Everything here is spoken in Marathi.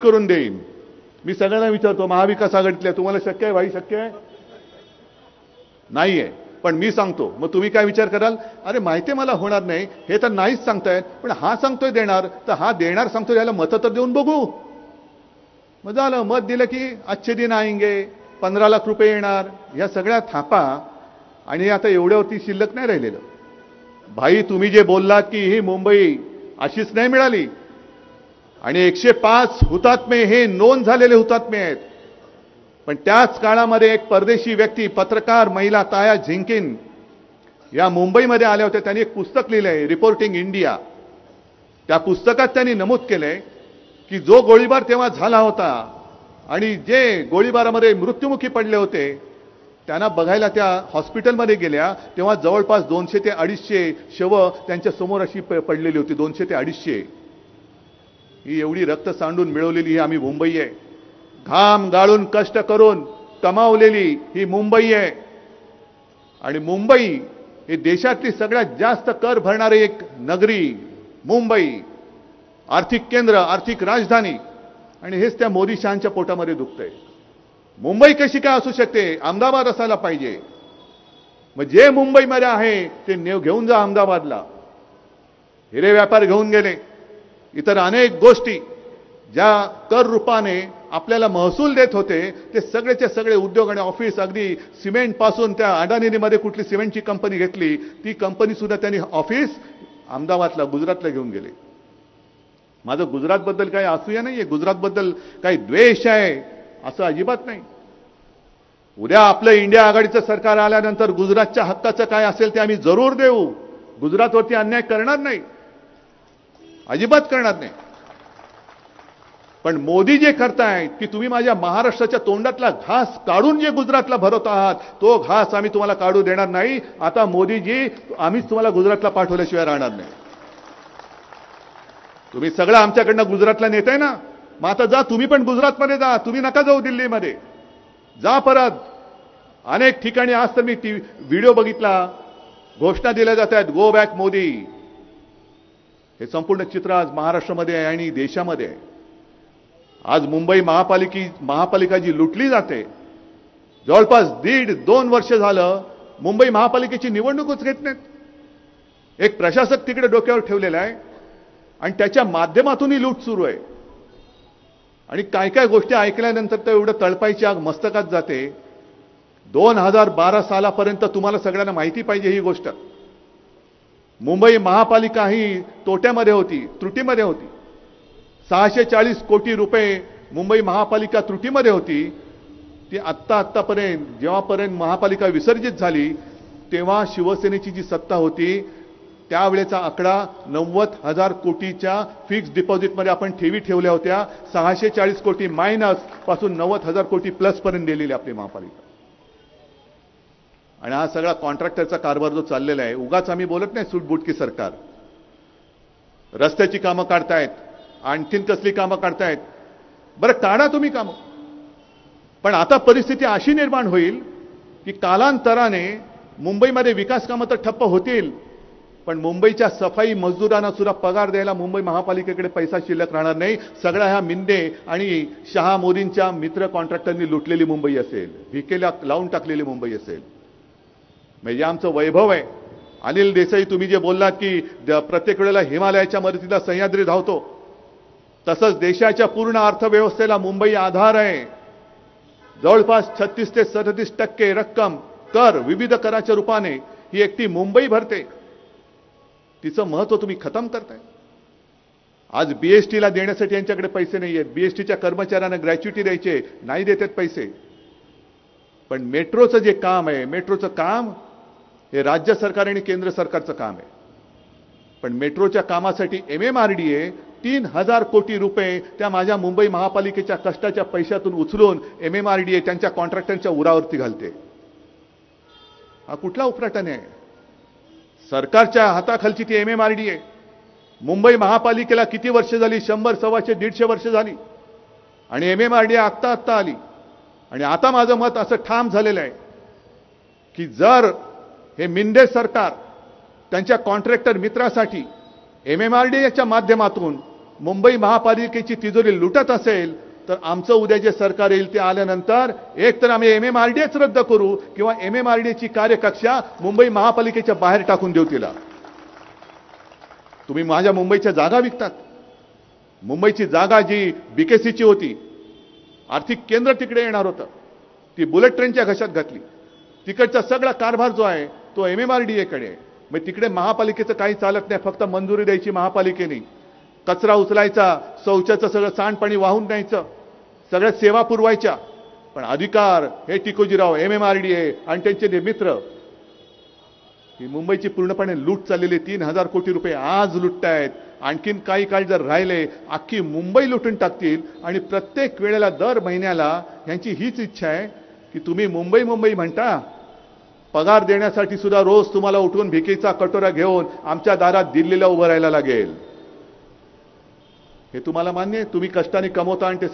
करून देईन। मी सगळ्यांना विचारतो, महाविकास आघाडीतल्या तुम्हाला शक्य आहे भाई? शक्य आहे? नाहीये। पण मी सांगतो, मग तुम्ही काय विचार कराल? अरे माहिती मला होणार नाही, हे तर नाहीच सांगतायत, पण हा सांगतोय देणार, तर हा देणार सांगतोय, याला मतं तर देऊन बघू। मग झालं, मत दिलं की अच्छे दिन आएंगे, 15 लाख रुपये येणार, या सगळ्या थापा। आणि आता एवढ्यावरती शिल्लक नाही राहिलेलं। भाई तुम्ही जे बोललात की ही मुंबई अशीच नाही मिळाली, आणि 105 हुतात्मे हे नोंद झालेले हुतात्मे आहेत। पण त्याच काळामध्ये एक परदेशी व्यक्ती, पत्रकार महिला ताया झिंकिन या मुंबईमध्ये आल्या होत्या। त्यांनी एक पुस्तक लिहिलंय, रिपोर्टिंग इंडिया। त्या पुस्तकात त्यांनी नमूद केलंय की जो गोळीबार तेव्हा झाला होता आणि जे गोळीबारामध्ये मृत्युमुखी पडले होते, त्यांना बघायला त्या हॉस्पिटलमध्ये गेल्या, तेव्हा जवळपास 200 ते 250 शव त्यांच्या समोर अशी पडलेली होती। 200 ते 250। ही एवढी रक्त सांडून मिळवलेली ही आम्ही मुंबई आहे। घाम गाळून कष्ट करून कमावलेली ही मुंबई आहे। आणि मुंबई ही देशातली सगळ्यात जास्त कर भरणारी एक नगरी मुंबई, आर्थिक केंद्र, आर्थिक राजधानी, आणि हेच त्या मोदी शहांच्या पोटामध्ये दुखतंय। मुंबई कशी काय असू शकते? अहमदाबाद असायला पाहिजे। मग जे मुंबईमध्ये आहे ते घेऊन जा अहमदाबादला। हिरे व्यापार घेऊन गेले, इतर अनेक गोष्टी ज्या कर रूपाने आपल्याला महसूल देत होते, ते सगळेचे सगळे उद्योग आणि ऑफिस, अगदी सिमेंट पासून त्या अडानीमध्ये कुठली सिमेंटची कंपनी घेतली, ती कंपनी सुद्धा त्यांनी ऑफिस अहमदाबादला, गुजरातला घेऊन गेले। माझं गुजरातबद्दल काही असूया नाहीये, गुजरातबद्दल काही द्वेष आहे असं अजिबात नाही। उद्या आपलं इंडिया आघाडीचं सरकार आल्यानंतर गुजरातच्या हक्काचं काय असेल ते आम्ही जरूर देऊ। गुजरातवरती अन्याय करणार नाही, अजिबात करणार नाही। पण मोदी जे करतायत की तुम्ही माझ्या महाराष्ट्राच्या तोंडातला घास काढून जे गुजरातला भरवत आहात, तो घास आम्ही तुम्हाला काढू देणार नाही। आता मोदीजी, आम्हीच तुम्हाला गुजरातला पाठवल्याशिवाय राहणार नाही। तुम्ही सगळं आमच्याकडनं गुजरातला नेताय ना, मग आता जा, तुम्ही पण गुजरातमध्ये जा। तुम्ही नका जाऊ दिल्लीमध्ये, जा परत। अनेक ठिकाणी आज तर मी व्हिडिओ बघितला, घोषणा दिल्या जात आहेत, गो बॅक मोदी। हे संपूर्ण चित्र आज महाराष्ट्रामध्ये आहे आणि देशामध्ये आहे। आज मुंबई महापालिका जी लुटली जाते, जवळपास 1.5-2 वर्ष झालं मुंबई महापालिकेची निवडणूकच घेत नाहीत। एक प्रशासक तिकडे डोक्यावर ठेवलेला आहे आणि त्याच्या माध्यमातून ही लूट सुरू आहे। आणि काय काय गोष्टी ऐकल्यानंतर तर एवढं तळपायची आग मस्तकात जाते। 2012 सालापर्यंत तुम्हाला सगळ्यांना माहिती पाहिजे ही गोष्ट, मुंबई महापालिका ही तोट्यामध्ये होती, त्रुटीमध्ये होती। 640 कोटी रुपये मुंबई महापालिका त्रुटीमध्ये होती। ती आत्तापर्यंत, जेव्हापर्यंत महापालिका विसर्जित झाली, तेव्हा शिवसेनेची जी सत्ता होती, त्यावेळेचा आकडा 90,000 कोटीच्या फिक्स्ड डिपॉझिटमध्ये आपण ठेवी ठेवल्या होत्या। 640 कोटी मायनस पासून 90,000 कोटी प्लस पर्यंत गेलेली आपली महापालिका। आणि हा सगळा कॉन्ट्रॅक्टरचा कारभार जो चाललेला आहे, उगाच आम्ही बोलत नाही सूटबुटकी सरकार। रस्त्याची कामं काढतायत, आणखीन कसली कामं काढतायत, बरं काढा तुम्ही कामं, पण आता परिस्थिती अशी निर्माण होईल की कालांतराने मुंबईमध्ये विकास कामं तर ठप्प होतील, पण मुंबईच्या सफाई मजदूरांना सुद्धा पगार द्यायला मुंबई महापालिकेकडे पैसा शिल्लक राहणार नाही। सगळ्या ह्या मिंदे आणि शहा मोदींच्या मित्र कॉन्ट्रॅक्टरनी लुटलेली मुंबई असेल, भिकेला लावून टाकलेली मुंबई असेल। म्हणजे आमचं वैभव आहे। अनिल देसाई, तुम्ही जे बोललात की प्रत्येक वेळेला हिमालयाच्या मदतीला सह्याद्री धावतो, तसंच देशाच्या पूर्ण अर्थव्यवस्थेला मुंबई आधार आहे। जवळपास 36 ते 37% रक्कम कर, विविध कराच्या रूपाने ही एकटी मुंबई भरते। तिचं महत्व तुम्ही खतम करताय। आज बीएसटीला देण्यासाठी यांच्याकडे पैसे नाही आहेत। बीएसटीच्या कर्मचाऱ्यांना ग्रॅच्युटी द्यायचे, नाही देतात पैसे। पण मेट्रोचं जे काम आहे, मेट्रोचं काम हे राज्य सरकार आणि केंद्र सरकारचं काम आहे। पण मेट्रोच्या कामासाठी MMRDA 3,000 कोटी रुपये त्या माझ्या मुंबई महापालिकेच्या कष्टाच्या पैशातून उचलून MMRDA त्यांच्या कॉन्ट्रॅक्टरच्या उरावरती घालते। हा कुठला उपराटन आहे? सरकारच्या हाताखालची ती MMRDA। मुंबई महापालिकेला किती वर्ष झाली? 100, 125, 150 वर्ष झाली। आणि MMRDA आत्ता आली। आणि आता माझं मत असं ठाम झालेलं आहे की जर हे मिंदे सरकार त्यांच्या कॉन्ट्रॅक्टर मित्रासाठी MMRDAच्या माध्यमातून मुंबई महापालिकेची तिजोरी लुटत असेल तर आमचं उद्या जे सरकार येईल ते आल्यानंतर एक तर आम्ही MMRDAच रद्द करू किंवा MMRDAची कार्यकक्षा मुंबई महापालिकेच्या बाहेर टाकून देऊ तिला. तुम्ही माझ्या मुंबईच्या जागा विकतात. मुंबईची जागा जी BKCची होती, आर्थिक केंद्र तिकडे येणार होतं, ती बुलेट ट्रेनच्या घशात घातली. तिकडचा सगळा कारभार जो आहे तो MMRDA कडे आहे. मग तिकडे महापालिकेचं काही चालत नाही, फक्त मंजुरी द्यायची महापालिकेने, कचरा उचलायचा, शौचाचं सगळं सांडपाणी वाहून न्यायचं, सगळ्या सेवा पुरवायच्या. पण अधिकार हे टिकोजीराव, MMRDA आणि त्यांचे मित्र, ही मुंबईची पूर्णपणे लूट चाललेली. 3,000 कोटी रुपये आज लुटतायत. आणखीन काही काळ जर राहिले अख्खी मुंबई लुटून टाकतील. आणि प्रत्येक वेळेला दर महिन्याला यांची हीच इच्छा आहे की तुम्ही मुंबई मुंबई म्हणता, पगार देण्यासाठी सुद्धा रोज तुम्हाला उठून भिकेचा कटोरा घेऊन आमच्या दारात दिल्लीला उभं राहायला लागेल. हे तुम्हाला मान्य आहे? तुम्ही कष्टाने कमवता आणि ते